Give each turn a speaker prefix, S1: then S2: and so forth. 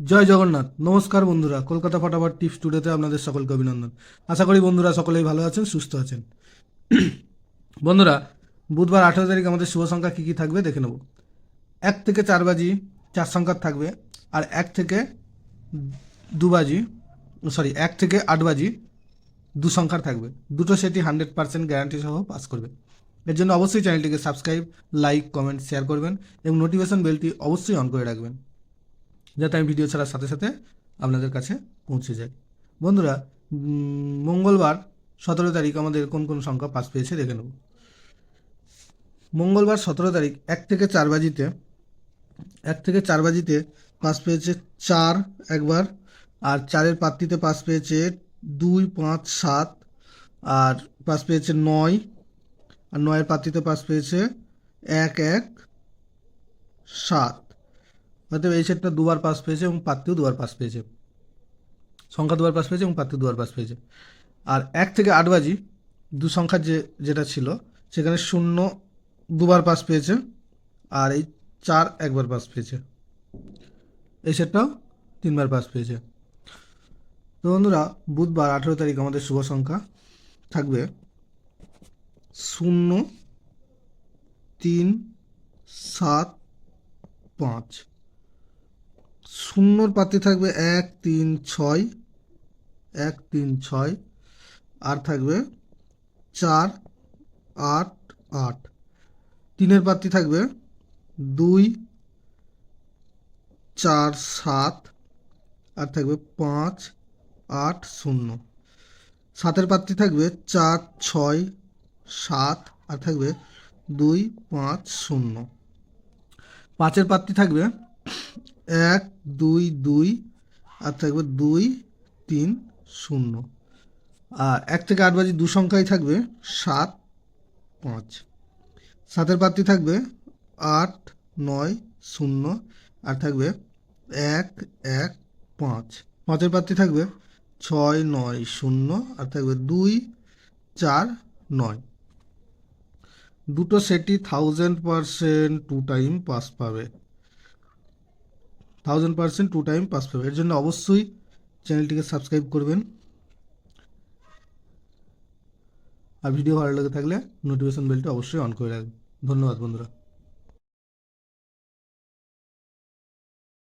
S1: জয় জগন্নাথ। নমস্কার বন্ধুরা, কলকাতা ফটাফট টিপস টুডেতে আপনাদের সকলকে অভিনন্দন। আশা করি বন্ধুরা সকলেই ভালো আছেন, সুস্থ আছেন। বন্ধুরা, বুধবার 18 তারিখ আমাদের শুভ সংখ্যা কী কী থাকবে দেখে নেব। 1 থেকে 4 বাজি 4 সংখ্যার থাকবে, আর 1 থেকে 8 বাজি 2 সংখ্যার থাকবে। দুটো সেটি 100% গ্যারান্টি সহ পাস করবে। এর জন্য অবশ্যই চ্যানেলটিকে সাবস্ক্রাইব, লাইক, কমেন্ট, শেয়ার করবেন এবং নোটিফিকেশন বেলটি অবশ্যই অন করে রাখবেন, যাতে আমি ভিডিও ছাড়ার সাথে সাথে আপনাদের কাছে পৌঁছে যায়। বন্ধুরা, মঙ্গলবার 17 তারিখ আমাদের কোন কোন সংখ্যা পাস পেয়েছে দেখে নেব। মঙ্গলবার 17 তারিখ 1 থেকে 4 বাজিতে পাস পেয়েছে 4 একবার, আর 4-এর পাত্রীতে পাস পেয়েছে 2, 5, 7, আর পাস পেয়েছে 9, আর 9-এর পাত্রীতে পাস পেয়েছে 1, 1, 7। অর্থাৎ এই সেটটা দুবার পাস পেয়েছে এবং পাত্রীও দুবার পাস পেয়েছে, সংখ্যা দুবার পাস পেয়েছে এবং পাত্রী দুবার পাস পেয়েছে। আর 1 থেকে 8 বাজি 2 সংখ্যার যেটা ছিল সেখানে 0 দুবার পাস পেয়েছে, আর এই 4 একবার পাস পেয়েছে। এই সেটটাও 3বার পাস পেয়েছে। তো বন্ধুরা, বুধবার 18 তারিখ আমাদের শুভ সংখ্যা থাকবে 0, 3, 7, 5। 0-র পাত্রী থাকবে 1, 3, 6, 1, 3, 6, আর থাকবে 4, 8, 8। 3-এর পাত্রী থাকবে 2, 4, 7, আর থাকবে 5, 8, 0। 7-এর পাত্রী থাকবে 4, 6, 7, আর থাকবে 2, 5, 0। 5-এর পাত্রী থাকবে 1, 2, 2, আর থাকবে 2, 3, 0। আর 1 থেকে 8 বাজি 2 সংখ্যাই থাকবে 7, 5। 7-এর পাত্রী থাকবে 8, 9, 0, আর থাকবে 1, 1, 5। 5-এর পাত্রী থাকবে 6, 9, 0, আর থাকবে 2, 4, 9। দুটো সেটই 1000% 2 টাইম পাস পাবে। 1000% 2 টাইম পাস পাবে। এর জন্য অবশ্যই চ্যানেলটিকে সাবস্ক্রাইব করবেন, আর ভিডিও ভালো লেগে থাকলে নোটিফিকেশন বেলটি অবশ্যই অন করে রাখবেন। ধন্যবাদ বন্ধুরা।